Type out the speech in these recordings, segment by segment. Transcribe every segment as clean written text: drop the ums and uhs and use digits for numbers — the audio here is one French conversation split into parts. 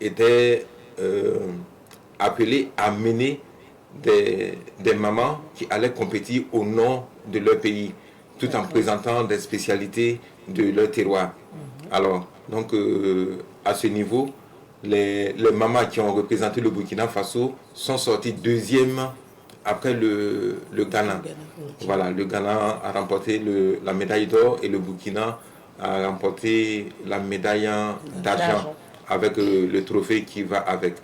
était appelé à mener des mamans qui allaient compétir au nom de leur pays, tout en présentant des spécialités de leur terroir. Alors, donc, à ce niveau, les mamans qui ont représenté le Burkina Faso sont sorties deuxième après le Ghana. Voilà, le Ghana a remporté la médaille d'or et le Burkina a remporté la médaille d'argent avec le trophée qui va avec.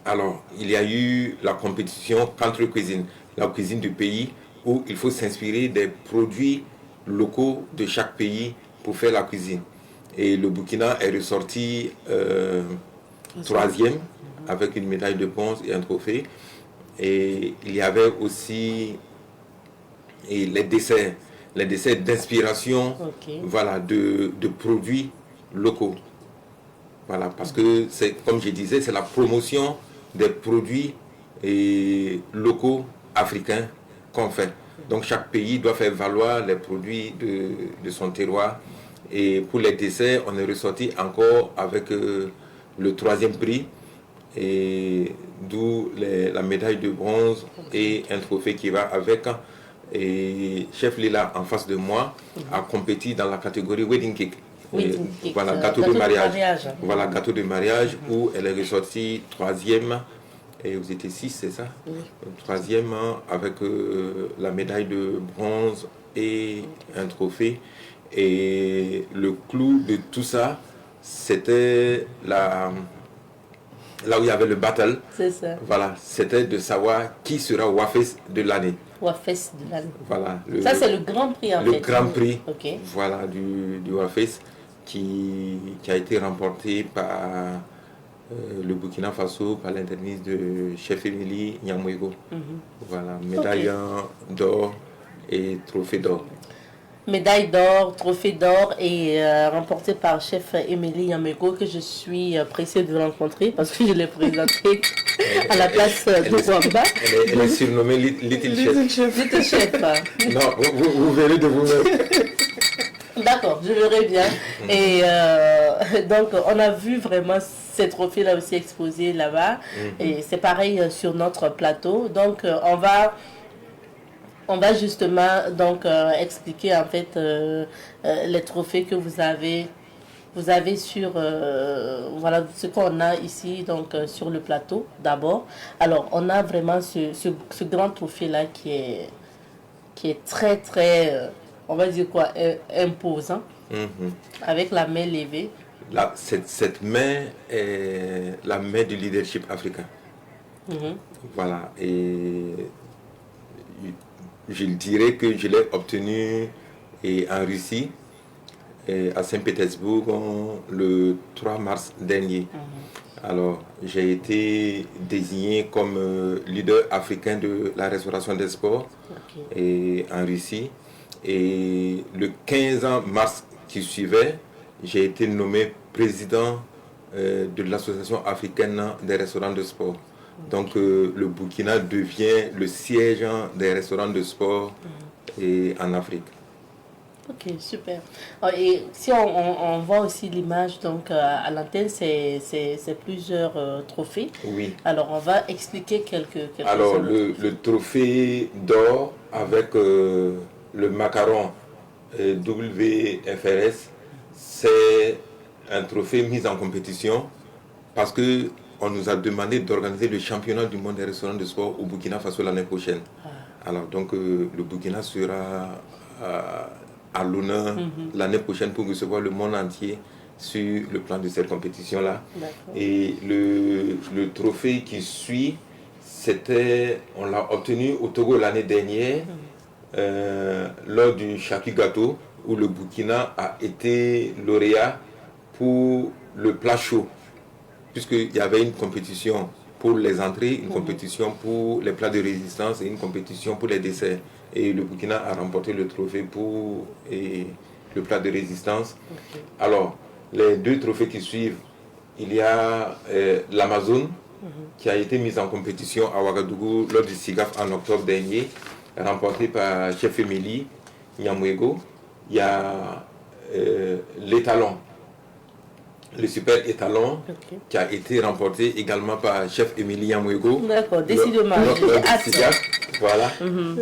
Alors, il y a eu la compétition contre cuisine, la cuisine du pays, où il faut s'inspirer des produits locaux de chaque pays pour faire la cuisine. Et le Burkina est ressorti troisième avec une médaille de bronze et un trophée. Et il y avait aussi les desserts d'inspiration, voilà, de produits locaux. Voilà, parce que c'est, comme je disais, c'est la promotion des produits locaux africains qu'on fait. Donc chaque pays doit faire valoir les produits de son terroir. Et pour les desserts, on est ressorti encore avec le troisième prix, et d'où la médaille de bronze et un trophée qui va avec. Et Chef Lila, en face de moi, a compéti dans la catégorie Wedding Cake. Voilà, gâteau de mariage. Voilà, gâteau de mariage, où elle est ressortie troisième. Et vous étiez 6, c'est ça? Oui. Troisième avec la médaille de bronze et un trophée. Et le clou de tout ça, c'était là où il y avait le battle. C'est ça. Voilà, c'était de savoir qui sera Wafes de l'année. Wafes de l'année. Voilà. Ça, c'est le grand prix en fait. Le grand prix, voilà, du Wafes qui a été remporté par le Burkina Faso, par l'intermise de Chef Émilie Nyamwego. Voilà, médaille d'or et trophée d'or. Médaille d'or, trophée d'or et remporté par Chef Émilie Nyamwego, que je suis pressée de rencontrer parce que je l'ai présenté à la place de Rwanda. Elle est surnommée Little Chef. Little Chef. Non, vous verrez de vous-même. D'accord, je verrai bien. Et donc, on a vu vraiment ces trophées-là aussi exposés là-bas. Et c'est pareil sur notre plateau. Donc, on va justement donc, expliquer en fait les trophées que vous avez sur voilà ce qu'on a ici donc sur le plateau d'abord. Alors, on a vraiment ce grand trophée-là qui est très, très... on va dire quoi, imposant, avec la main levée. Cette main est la main du leadership africain. Voilà, et je dirais que je l'ai obtenu en Russie, à Saint-Pétersbourg, le 3 mars dernier. Alors, j'ai été désigné comme leader africain de la restauration des sports et en Russie. Et le 15 mars qui suivait, j'ai été nommé président de l'Association africaine des restaurants de sport. Donc le Burkina devient le siège des restaurants de sport en Afrique. Ok, super. Et si on voit aussi l'image donc à l'antenne, c'est plusieurs trophées. Oui. Alors on va expliquer quelques Alors le trophée d'or avec le macaron WFRS, c'est un trophée mis en compétition parce que on nous a demandé d'organiser le championnat du monde des restaurants de sport au Burkina Faso l'année prochaine. Alors donc le Burkina sera à l'honneur l'année prochaine pour recevoir le monde entier sur le plan de cette compétition-là. Et le trophée qui suit, on l'a obtenu au Togo l'année dernière lors du Chaki Gâteau, où le Burkina a été lauréat pour le plat chaud, puisqu'il y avait une compétition pour les entrées, une compétition pour les plats de résistance et une compétition pour les desserts. Et le Burkina a remporté le trophée pour le plat de résistance. Alors, les deux trophées qui suivent, il y a l'Amazon, qui a été mise en compétition à Ouagadougou lors du SIGAF en octobre dernier, remporté par Chef Émilie Nyamwego. Il y a l'étalon le super étalon qui a été remporté également par chef Émilie Amouego. D'accord, décidément. Voilà.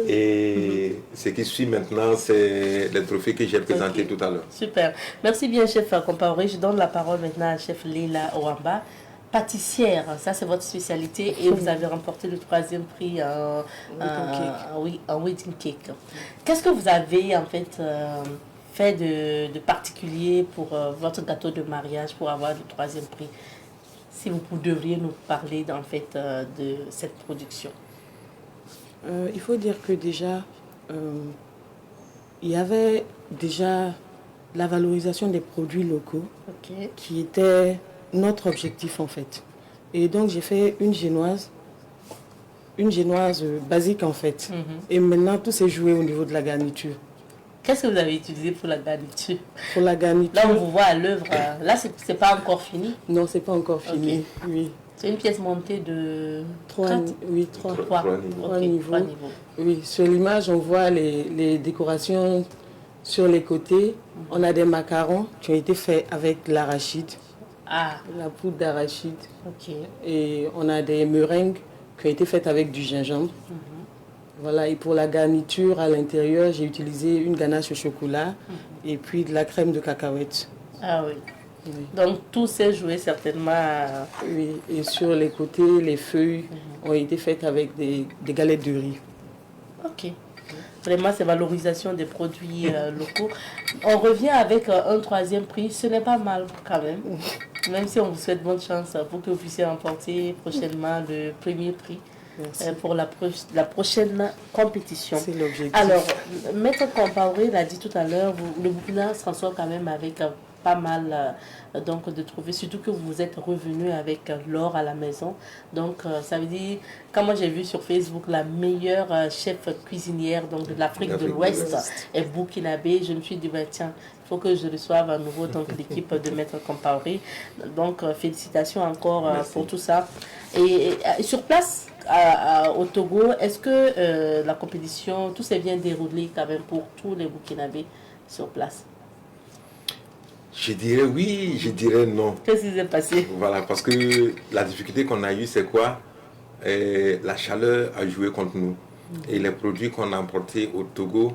Et ce qui suit maintenant, c'est les trophées que j'ai présentés tout à l'heure. Super. Merci bien, chef Compaoré. Je donne la parole maintenant à chef Leila Owamba. Pâtissière, ça c'est votre spécialité et vous avez remporté le 3e prix en wedding cake. Qu'est-ce que vous avez en fait fait de particulier pour votre gâteau de mariage pour avoir le 3e prix? Si vous devriez nous parler en fait de cette production. Il faut dire que déjà, il y avait déjà la valorisation des produits locaux qui était notre objectif en fait. Et donc j'ai fait une génoise basique en fait. Et maintenant tout s'est joué au niveau de la garniture. Qu'est-ce que vous avez utilisé pour la garniture? Pour la garniture. Là on vous voit à l'œuvre, là c'est pas encore fini? Non, c'est pas encore fini, oui. C'est une pièce montée de 3 niveaux. Oui, sur l'image on voit les décorations sur les côtés. On a des macarons qui ont été faits avec l'arachide. La poudre d'arachide. Et on a des meringues qui ont été faites avec du gingembre. Voilà, et pour la garniture à l'intérieur, j'ai utilisé une ganache au chocolat et puis de la crème de cacahuète. Ah oui. Donc tout s'est joué certainement. Oui, et sur les côtés, les feuilles ont été faites avec des galettes de riz. Ok. Vraiment, c'est valorisation des produits locaux. On revient avec un 3e prix. Ce n'est pas mal quand même. Même si on vous souhaite bonne chance pour que vous puissiez remporter prochainement le 1er prix pour la prochaine compétition. C'est l'objectif. Alors, Maître Compaoré l'a dit tout à l'heure, le Burkina s'en sort quand même avec pas mal donc de trouver, surtout que vous êtes revenu avec l'or à la maison. Donc ça veut dire, quand moi j'ai vu sur Facebook la meilleure chef cuisinière donc de l'Afrique de l'Ouest est burkinabé, je me suis dit bah, tiens, il faut que je reçoive à nouveau donc l'équipe de Maître Compaoré. Donc félicitations encore pour tout ça. Et sur place au Togo, est-ce que la compétition, tout s'est bien déroulé quand même pour tous les Burkinabés sur place? Je dirais oui, je dirais non. Qu'est-ce qui s'est passé? Voilà, parce que la difficulté qu'on a eue, c'est quoi? La chaleur a joué contre nous. Et les produits qu'on a importés au Togo,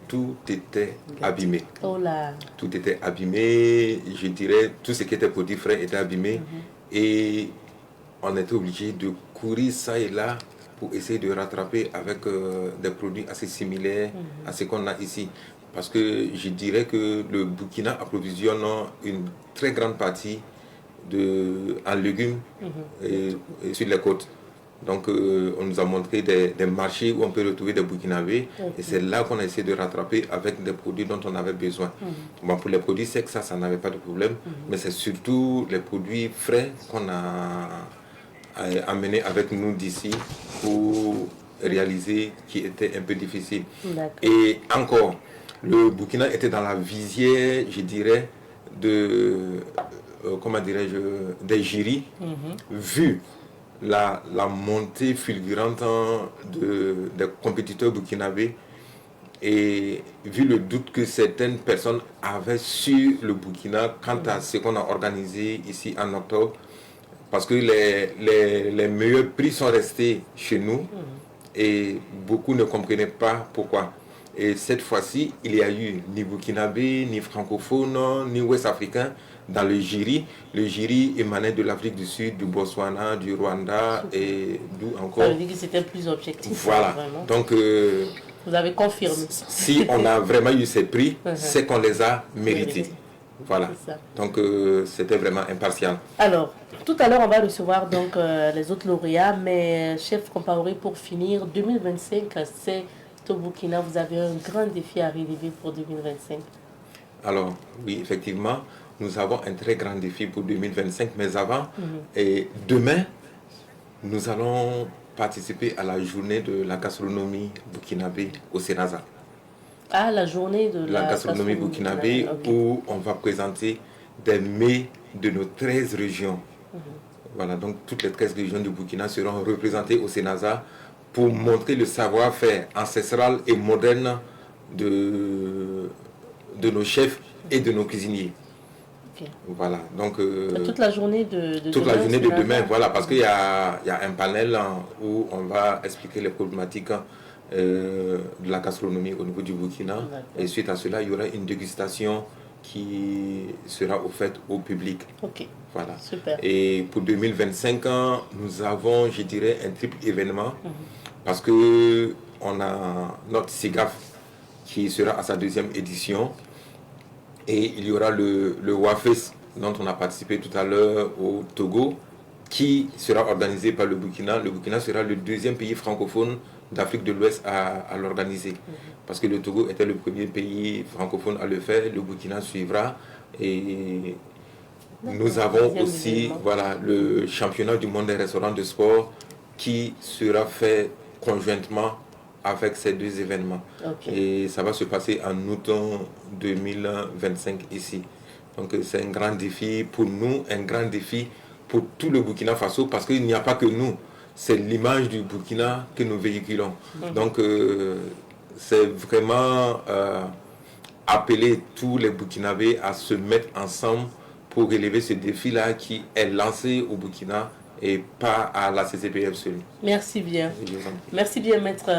tout était abîmé. Oh là. Tout était abîmé, je dirais, tout ce qui était produit frais était abîmé. Et on était obligé de courir ça et là pour essayer de rattraper avec des produits assez similaires à ce qu'on a ici. Parce que je dirais que le Burkina approvisionne une très grande partie en légumes et sur les côtes. Donc on nous a montré des marchés où on peut retrouver des Burkinabés et c'est là qu'on a essayé de rattraper avec des produits dont on avait besoin. Bon, pour les produits secs, ça n'avait pas de problème, mais c'est surtout les produits frais qu'on a amenés avec nous d'ici pour réaliser qui était un peu difficile. Et encore, le Burkina était dans la visière, je dirais, des jurys, vu la montée fulgurante des compétiteurs burkinabés et vu le doute que certaines personnes avaient sur le Burkina quant à ce qu'on a organisé ici en octobre, parce que les meilleurs prix sont restés chez nous et beaucoup ne comprenaient pas pourquoi. Et cette fois-ci, il n'y a eu ni burkinabé, ni francophone, ni ouest-africain dans le jury. Le jury émanait de l'Afrique du Sud, du Botswana, du Rwanda et d'où encore. Ça veut dire que c'était plus objectif. Voilà. Vraiment. Donc, vous avez confirmé. Si on a vraiment eu ces prix, c'est qu'on les a mérités. Voilà. Donc, c'était vraiment impartial. Alors, tout à l'heure, on va recevoir donc les autres lauréats, mais chef Compaoré, pour finir, 2025, c'est au Burkina, vous avez un grand défi à relever pour 2025. Alors, oui, effectivement, nous avons un très grand défi pour 2025, mais avant, et demain, nous allons participer à la journée de la gastronomie burkinabé au Sénaza. Ah, la journée de la gastronomie burkinabé, où on va présenter des mets de nos 13 régions. Voilà, donc toutes les 13 régions du Burkina seront représentées au Sénaza pour montrer le savoir-faire ancestral et moderne de nos chefs et de nos cuisiniers. Okay. Voilà, donc... toute la journée de toute demain, la journée de demain, voilà, parce qu'il y a un panel où on va expliquer les problématiques de la gastronomie au niveau du Burkina. Et suite à cela, il y aura une dégustation qui sera offerte au public. Ok, voilà. Super. Et pour 2025, nous avons, je dirais, un triple événement parce que on a notre SIGAF qui sera à sa 2e édition et il y aura le WAFES dont on a participé tout à l'heure au Togo qui sera organisé par le Burkina. Le Burkina sera le 2e pays francophone d'Afrique de l'Ouest à l'organiser. Parce que le Togo était le premier pays francophone à le faire, le Burkina suivra. Et nous avons aussi le championnat du monde des restaurants de sport qui sera fait conjointement avec ces 2 événements. Et ça va se passer en août 2025 ici. Donc c'est un grand défi pour nous, un grand défi pour tout le Burkina Faso parce qu'il n'y a pas que nous. C'est l'image du Burkina que nous véhiculons. Donc c'est vraiment appeler tous les Burkinabés à se mettre ensemble pour relever ce défi-là qui est lancé au Burkina et pas à la CCPF seule. Merci bien. Merci bien, maître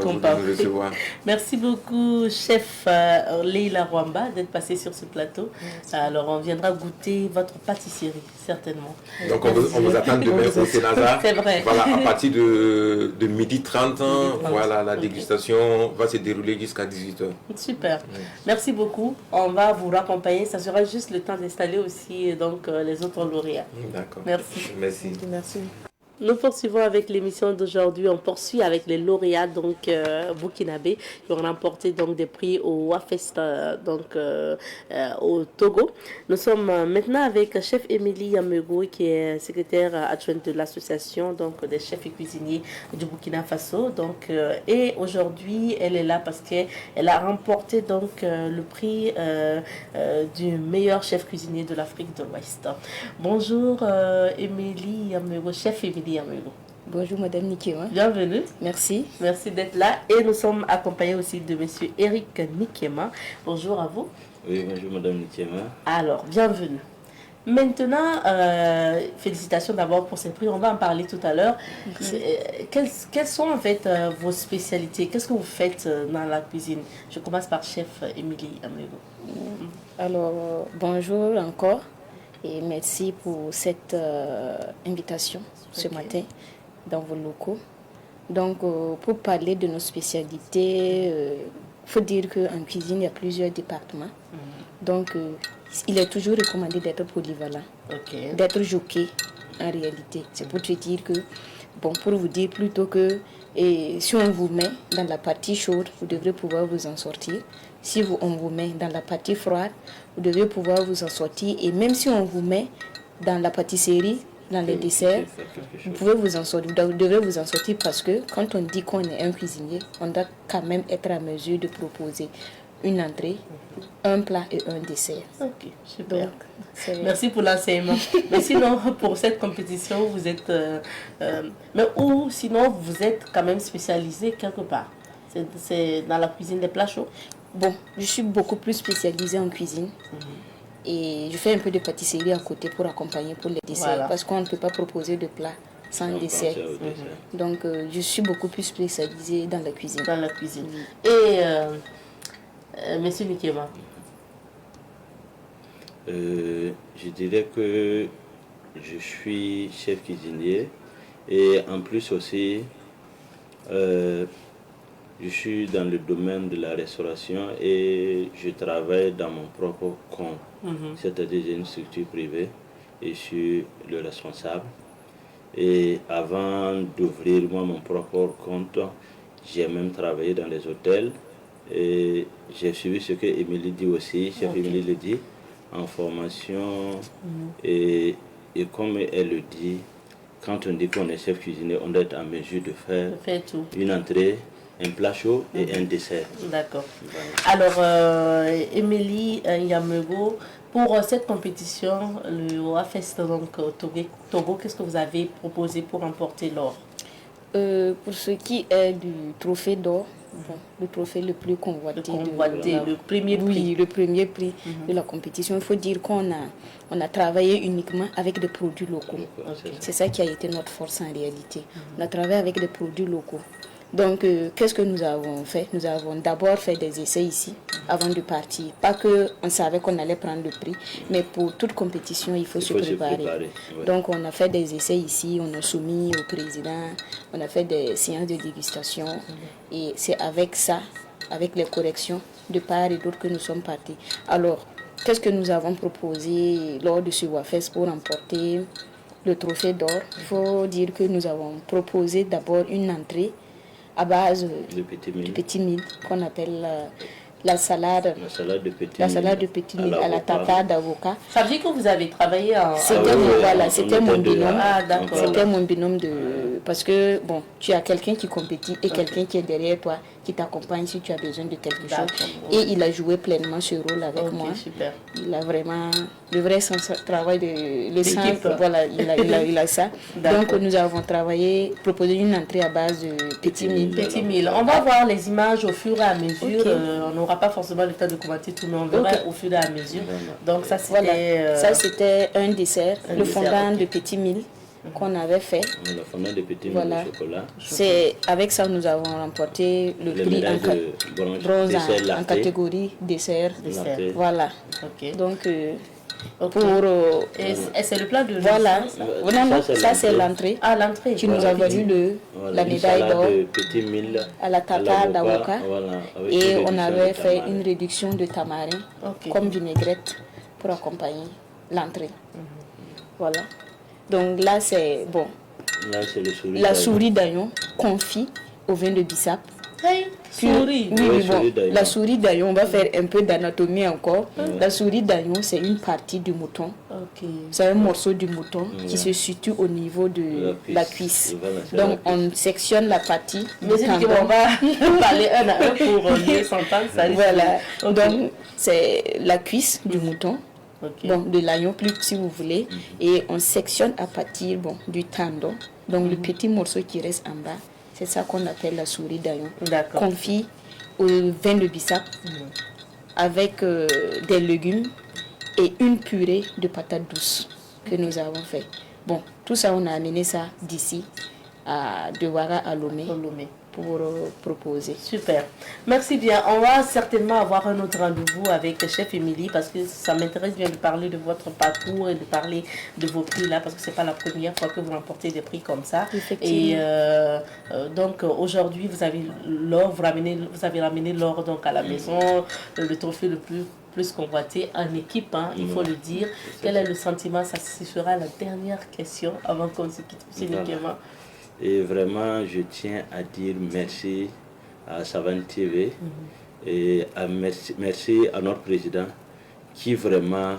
Compa. Merci beaucoup, chef Leila Rwamba, d'être passé sur ce plateau. Alors, on viendra goûter votre pâtisserie, certainement. Donc, on vous attend demain au Sénasa. C'est vrai. Voilà, à partir de 12h30, voilà, la dégustation va se dérouler jusqu'à 18h. Super. Merci beaucoup. On va vous raccompagner. Ça sera juste le temps d'installer aussi donc, les autres lauréats. D'accord. Merci. Merci. Nous poursuivons avec l'émission d'aujourd'hui. On poursuit avec les lauréats donc burkinabés qui ont remporté donc des prix au WAFEST au Togo. Nous sommes maintenant avec chef Émilie Yamego qui est secrétaire adjointe de l'association donc des chefs et cuisiniers du Burkina Faso. Donc et aujourd'hui elle est là parce qu'elle a remporté donc le prix du meilleur chef cuisinier de l'Afrique de l'Ouest. Bonjour Émilie Yamego, chef Émilie. Bonjour Madame Nikema. Bienvenue. Merci. Merci d'être là. Et nous sommes accompagnés aussi de Monsieur Eric Nikema. Bonjour à vous. Oui, bonjour Madame Nikema. Alors, bienvenue. Maintenant, félicitations d'abord pour ces prix. On va en parler tout à l'heure. Quelles sont en fait vos spécialités? Qu'est-ce que vous faites dans la cuisine? Je commence par chef Émilie Amego. Alors, bonjour encore. Et merci pour cette invitation ce matin dans vos locaux. Donc, pour parler de nos spécialités, il faut dire qu'en cuisine, il y a plusieurs départements. Donc, il est toujours recommandé d'être polyvalent, d'être jockey en réalité. C'est pour te dire que, bon, pour vous dire plutôt que si on vous met dans la partie chaude, vous devrez pouvoir vous en sortir. Si on vous met dans la partie froide, vous devez pouvoir vous en sortir. Et même si on vous met dans la pâtisserie, dans les desserts, vous pouvez vous en sortir. Vous devrez vous en sortir parce que quand on dit qu'on est un cuisinier, on doit quand même être à mesure de proposer une entrée, un plat et un dessert. Ok, super. Donc, merci pour l'enseignement. Mais sinon, pour cette compétition, vous êtes... ou sinon, vous êtes quand même spécialisé quelque part. C'est dans la cuisine des plats chauds. Bon, je suis beaucoup plus spécialisée en cuisine. Et je fais un peu de pâtisserie à côté pour accompagner pour les desserts. Parce qu'on ne peut pas proposer de plats sans dessert. Donc, je suis beaucoup plus spécialisée dans la cuisine. Dans la cuisine. Et, Monsieur Nikema? Je dirais que je suis chef cuisinier. Et en plus aussi... je suis dans le domaine de la restauration et je travaille dans mon propre compte. C'est-à-dire une structure privée et je suis le responsable. Et avant d'ouvrir moi mon propre compte, j'ai même travaillé dans les hôtels. Et j'ai suivi ce que Émilie dit aussi, chef Émilie le dit, en formation. Et comme elle le dit, quand on dit qu'on est chef cuisinier, on doit être en mesure de faire une entrée, un plat chaud et un dessert. D'accord. Alors, Émilie Yamego, pour cette compétition, le WAFEST donc au Togo, qu'est-ce que vous avez proposé pour remporter l'or? Pour ce qui est du trophée d'or, le trophée le plus convoité. Le premier prix. Oui, le premier prix de la compétition. Il faut dire qu'on a travaillé uniquement avec des produits locaux. C'est ça qui a été notre force en réalité. On a travaillé avec des produits locaux. Donc, qu'est-ce que nous avons fait? Nous avons d'abord fait des essais ici, avant de partir. Pas qu'on savait qu'on allait prendre le prix, mais pour toute compétition, il faut se préparer. Ouais. Donc, on a fait des essais ici, on a soumis au président, on a fait des séances de dégustation. Et c'est avec ça, avec les corrections de part et d'autre que nous sommes partis. Alors, qu'est-ce que nous avons proposé lors de ce WAFES pour remporter le trophée d'or? Il faut dire que nous avons proposé d'abord une entrée à base de petit mil qu'on appelle la salade de petit mil à la tartare d'avocat. Ça veut dire que vous avez travaillé en... C'était mon binôme. C'était mon binôme parce que, bon, tu as quelqu'un qui compétit et quelqu'un qui est derrière toi, qui t'accompagne si tu as besoin de quelque chose. Et il a joué pleinement ce rôle avec moi. Super. Il a vraiment le vrai travail de l'équipe. Voilà, il a ça. Donc nous avons proposé une entrée à base de petit mil. On va voir les images au fur et à mesure. On n'aura pas forcément le temps de commenter tout, mais on verra au fur et à mesure. Donc ça c'était... Ça c'était un dessert, le fondant de petit mil qu'on avait fait. Le fondant de petit mil de chocolat. C'est avec ça nous avons remporté le prix en bronze en catégorie dessert. Voilà. Donc et c'est le plat de ça c'est l'entrée. L'entrée qui nous a valu la médaille d'or à la tartare d'avocat. Et on avait fait une réduction de tamarin comme vinaigrette pour accompagner l'entrée. Voilà. Donc là c'est bon. Là c'est la souris d'agneau confit au vin de bissap. Souris. La souris d'agneau, on va faire un peu d'anatomie encore. La souris d'agneau, c'est une partie du mouton. C'est un morceau du mouton qui se situe au niveau de la cuisse. Donc on sectionne la partie. Mais c'est qu'on va parler un à un pour mieux s'entendre. Voilà. Donc c'est la cuisse du mouton. De l'agneau plus si vous voulez. Et on sectionne à partir du tendon. Donc le petit morceau qui reste en bas. C'est ça qu'on appelle la souris d'agneau. Confit au vin de bissap avec des légumes et une purée de patates douces que nous avons fait. Bon, tout ça, on a amené ça d'ici à Douara à Lomé pour proposer. Super. Merci bien. On va certainement avoir un autre rendez-vous avec Chef Émilie parce que ça m'intéresse bien de parler de votre parcours et de parler de vos prix là parce que c'est pas la première fois que vous remportez des prix comme ça. Et donc aujourd'hui vous avez l'or, vous avez ramené l'or donc à la maison, le trophée le plus convoité en équipe, il faut le dire. Quel est le sentiment? Ça sera la dernière question avant qu'on se quitte. Et vraiment, je tiens à dire merci à Savane TV et merci à notre président qui vraiment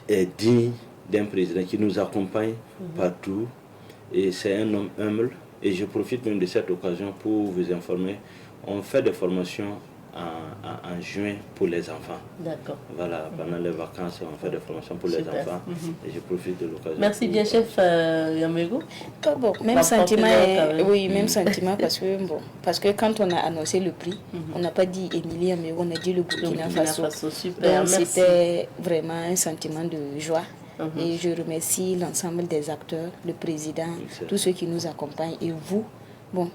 est digne d'un président qui nous accompagne partout. Et c'est un homme humble. Et je profite même de cette occasion pour vous informer. On fait des formations en juin pour les enfants. D'accord. Voilà, pendant les vacances, on fait des formations pour les enfants. Et je profite de l'occasion. Merci bien, chef Yamego. Même sentiment, même sentiment parce que quand on a annoncé le prix, on n'a pas dit Émilie Yamego, on a dit le Burkina Faso. Super, donc c'était vraiment un sentiment de joie. Et je remercie l'ensemble des acteurs, le président, tous ceux qui nous accompagnent et vous.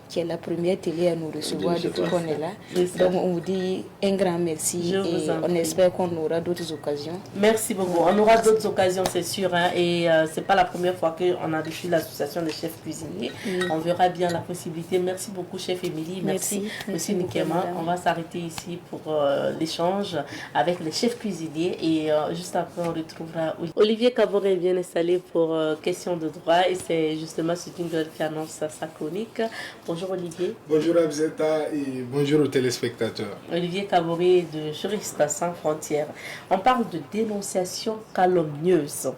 Qui est la première télé à nous recevoir depuis qu'on est là. Donc on vous dit un grand merci et on espère qu'on aura d'autres occasions. Merci beaucoup. On aura d'autres occasions, c'est sûr. Et c'est pas la première fois qu'on a reçu l'association des chefs cuisiniers. On verra bien la possibilité. Merci beaucoup, chef Émilie. Merci aussi Nikema. On va s'arrêter ici pour l'échange avec les chefs cuisiniers. Et juste après, on retrouvera Olivier Kaboré bien installé pour questions de droit. Et c'est justement ce jingle qui annonce sa chronique. Bonjour Olivier. Bonjour Abzeta et bonjour aux téléspectateurs. Olivier Kaboré de Juristes sans frontières. On parle de dénonciation calomnieuse.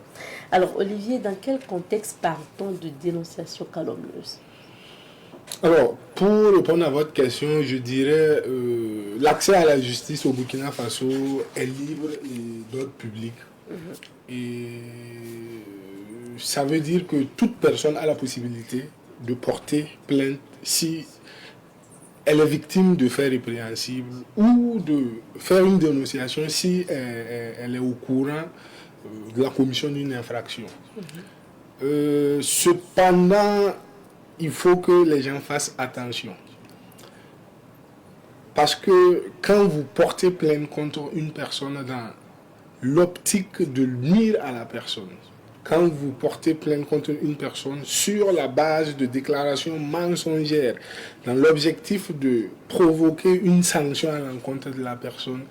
Alors Olivier, dans quel contexte parle-t-on de dénonciation calomnieuse? Alors, pour répondre à votre question, je dirais l'accès à la justice au Burkina Faso est libre et d'ordre public. Et ça veut dire que toute personne a la possibilité de porter plainte si elle est victime de faits répréhensibles ou de faire une dénonciation si elle est au courant de la commission d'une infraction. Cependant, il faut que les gens fassent attention. Parce que quand vous portez plainte contre une personne dans l'optique de nuire à la personne, quand vous portez plainte contre une personne sur la base de déclarations mensongères, dans l'objectif de provoquer une sanction à l'encontre de la personne,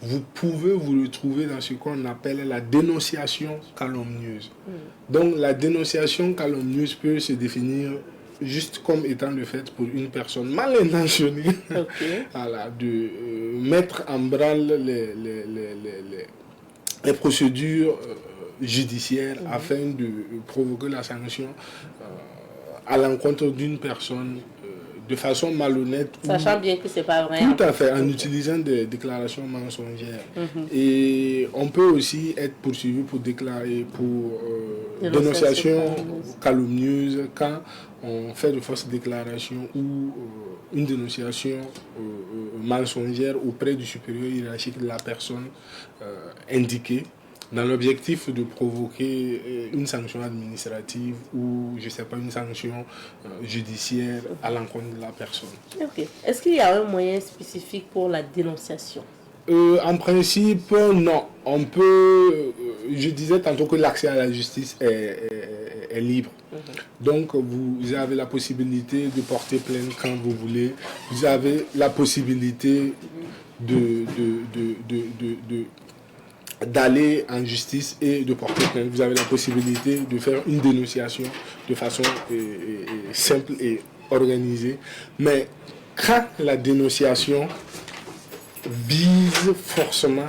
vous pouvez vous retrouver dans ce qu'on appelle la dénonciation calomnieuse. Donc la dénonciation calomnieuse peut se définir juste comme étant le fait pour une personne mal intentionnée voilà, de mettre en branle les procédures judiciaires afin de provoquer la sanction à l'encontre d'une personne de façon malhonnête. Sachant bien que c'est pas vrai. Tout à fait, en utilisant des déclarations mensongères. Et on peut aussi être poursuivi pour déclarer pour dénonciation calomnieuse quand on fait de fausses déclarations ou une dénonciation mensongère auprès du supérieur hiérarchique de la personne indiquée, dans l'objectif de provoquer une sanction administrative ou, je ne sais pas, une sanction judiciaire à l'encontre de la personne. Ok. Est-ce qu'il y a un moyen spécifique pour la dénonciation? En principe, non. On peut, je disais tantôt que l'accès à la justice est libre. Donc, vous avez la possibilité de porter plainte quand vous voulez. Vous avez la possibilité d'aller en justice et de porter plainte. Vous avez la possibilité de faire une dénonciation de façon simple et organisée. Mais quand la dénonciation vise forcément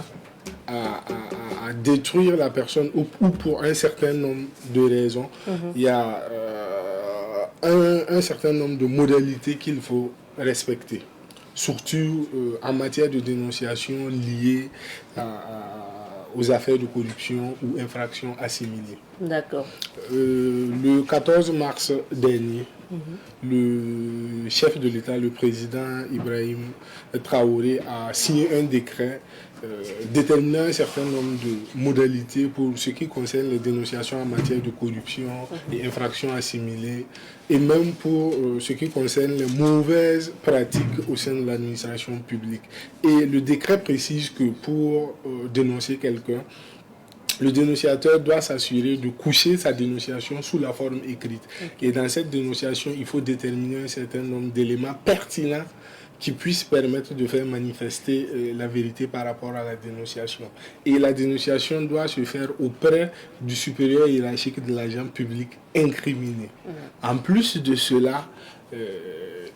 à détruire la personne ou pour un certain nombre de raisons, il y a un certain nombre de modalités qu'il faut respecter. Surtout en matière de dénonciation liée aux affaires de corruption ou infractions assimilées. D'accord. Le 14 mars dernier, le chef de l'État, le président Ibrahim Traoré, a signé un décret déterminant un certain nombre de modalités pour ce qui concerne les dénonciations en matière de corruption et infractions assimilées, et même pour ce qui concerne les mauvaises pratiques au sein de l'administration publique. Et le décret précise que pour dénoncer quelqu'un, le dénonciateur doit s'assurer de coucher sa dénonciation sous la forme écrite. Et dans cette dénonciation, il faut déterminer un certain nombre d'éléments pertinents qui puissent permettre de faire manifester la vérité par rapport à la dénonciation. Et la dénonciation doit se faire auprès du supérieur hiérarchique de l'agent public incriminé. En plus de cela,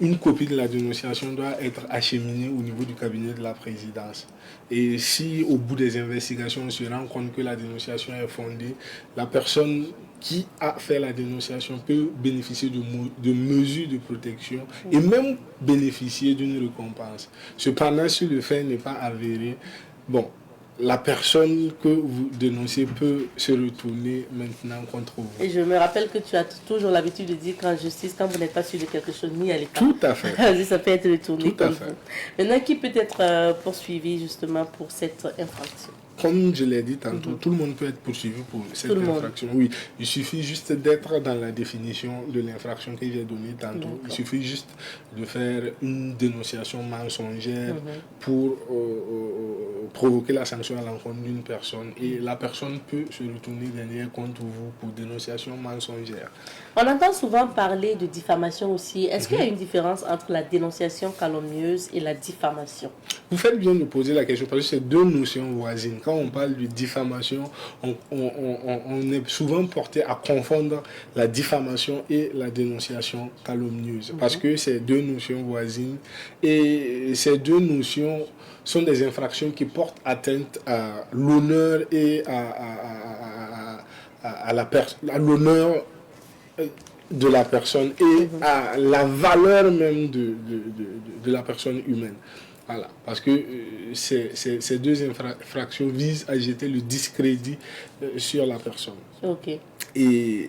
une copie de la dénonciation doit être acheminée au niveau du cabinet de la présidence. Et si au bout des investigations on se rend compte que la dénonciation est fondée, la personne qui a fait la dénonciation peut bénéficier de mesures de protection et même bénéficier d'une récompense. Cependant, si le fait n'est pas avéré, bon, la personne que vous dénoncez peut se retourner maintenant contre vous. Et je me rappelle que tu as toujours l'habitude de dire qu'en justice, quand vous n'êtes pas sûr de quelque chose, n'y allez pas. Tout à fait. Ça peut être retourné Tout à contre fait. vous. Maintenant, qui peut être poursuivi justement pour cette infraction? Comme je l'ai dit tantôt, tout le monde peut être poursuivi pour cette infraction. Oui, il suffit juste d'être dans la définition de l'infraction que j'ai donnée tantôt. Il suffit juste de faire une dénonciation mensongère pour provoquer la sanction à l'encontre d'une personne. Et la personne peut se retourner derrière contre vous pour dénonciation mensongère. On entend souvent parler de diffamation aussi. Est-ce qu'il y a une différence entre la dénonciation calomnieuse et la diffamation? Vous faites bien de poser la question parce que c'est deux notions voisines. Quand on parle de diffamation, on est souvent porté à confondre la diffamation et la dénonciation calomnieuse parce que c'est deux notions voisines et ces deux notions sont des infractions qui portent atteinte à l'honneur et à l'honneur de la personne et à la valeur même de la personne humaine. Voilà, parce que ces deux infractions visent à jeter le discrédit sur la personne. Ok. Et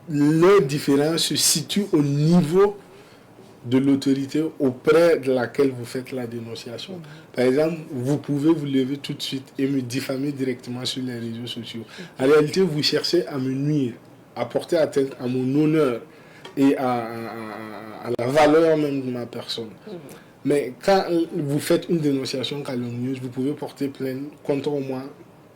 les différences se situent au niveau de l'autorité auprès de laquelle vous faites la dénonciation. Par exemple, vous pouvez vous lever tout de suite et me diffamer directement sur les réseaux sociaux. En réalité, vous cherchez à me nuire, à porter atteinte à mon honneur et à la valeur même de ma personne. Mais quand vous faites une dénonciation calomnieuse, vous pouvez porter plainte contre moi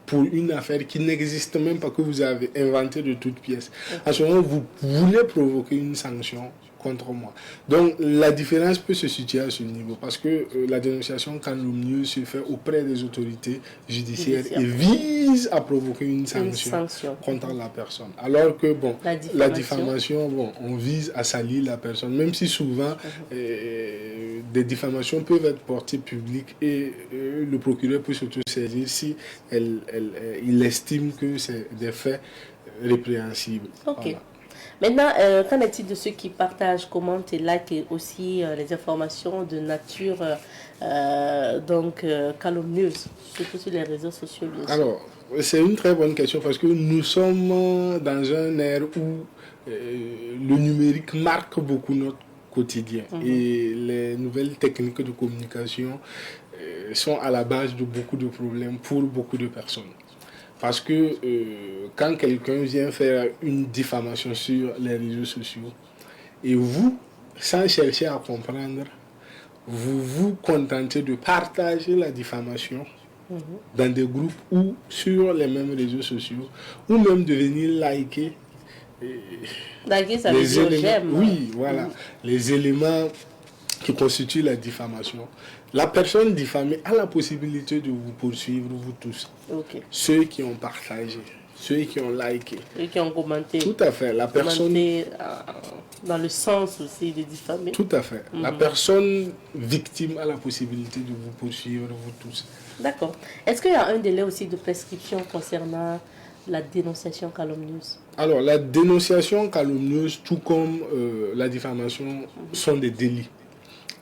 pour une affaire qui n'existe même pas, que vous avez inventée de toutes pièces. À ce moment, vous voulez provoquer une sanction contre moi. Donc la différence peut se situer à ce niveau, parce que la dénonciation calomnieuse se fait auprès des autorités judiciaires et vise à provoquer une sanction contre la personne. Alors que la diffamation, on vise à salir la personne, même si souvent des diffamations peuvent être portées publiques et le procureur peut s'auto-saisir si il estime que c'est des faits répréhensibles. Ok. Voilà. Maintenant, qu'en est-il de ceux qui partagent, commentent et likent aussi les informations de nature calomnieuse, surtout sur les réseaux sociaux, bien sûr? Alors, c'est une très bonne question, parce que nous sommes dans un ère où le numérique marque beaucoup notre quotidien. Et les nouvelles techniques de communication sont à la base de beaucoup de problèmes pour beaucoup de personnes. Parce que quand quelqu'un vient faire une diffamation sur les réseaux sociaux, et vous, sans chercher à comprendre, vous vous contentez de partager la diffamation dans des groupes ou sur les mêmes réseaux sociaux, ou même de venir liker. Liker, ça veut dire j'aime. Oui, voilà. Les éléments qui constituent la diffamation. La personne diffamée a la possibilité de vous poursuivre, vous tous. Okay. Ceux qui ont partagé, ceux qui ont liké. Ceux qui ont commenté. Tout à fait. La personne... dans le sens aussi de diffamer. Tout à fait. La personne victime a la possibilité de vous poursuivre, vous tous. D'accord. Est-ce qu'il y a un délai aussi de prescription concernant la dénonciation calomnieuse? Alors, la dénonciation calomnieuse, tout comme la diffamation, sont des délits.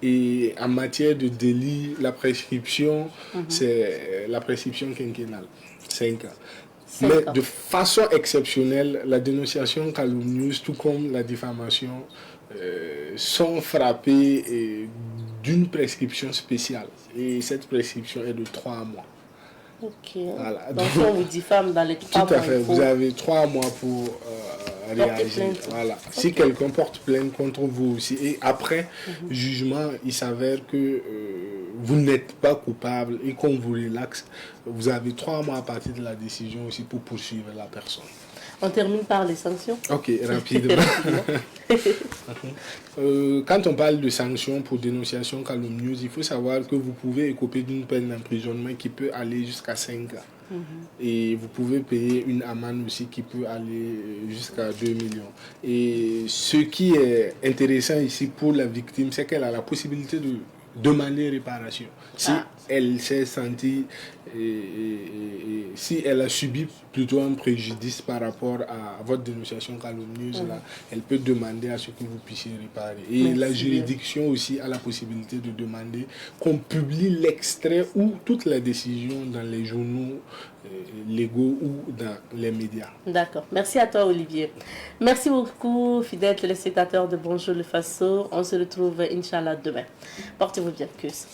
Et en matière de délit, la prescription, c'est la prescription quinquennale, 5 ans. Mais de façon exceptionnelle, la dénonciation calomnieuse, tout comme la diffamation, sont frappées d'une prescription spéciale. Et cette prescription est de 3 mois. Ok. Voilà. Donc, si on vous diffame dans les 3 mois... Tout à fait. Vous avez 3 mois pour réagir. Voilà. Okay. Si quelqu'un porte plainte contre vous aussi, et après jugement, il s'avère que vous n'êtes pas coupable et qu'on vous relaxe, vous avez 3 mois à partir de la décision aussi pour poursuivre la personne. On termine par les sanctions. Ok, rapidement. Quand on parle de sanctions pour dénonciation calomnieuse, il faut savoir que vous pouvez écoper d'une peine d'emprisonnement qui peut aller jusqu'à 5 ans. Et vous pouvez payer une amende aussi qui peut aller jusqu'à 2 millions. Et ce qui est intéressant ici pour la victime, c'est qu'elle a la possibilité de demander réparation. Si elle s'est sentie, si elle a subi plutôt un préjudice par rapport à votre dénonciation calomnieuse, là, elle peut demander à ce que vous puissiez réparer. Et la juridiction aussi a la possibilité de demander qu'on publie l'extrait ou toute la décision dans les journaux légaux ou dans les médias. D'accord. Merci à toi, Olivier. Merci beaucoup, fidèles téléspectateurs de Bonjour le Faso. On se retrouve, Inch'Allah, demain. Portez-vous bien. Tschüss.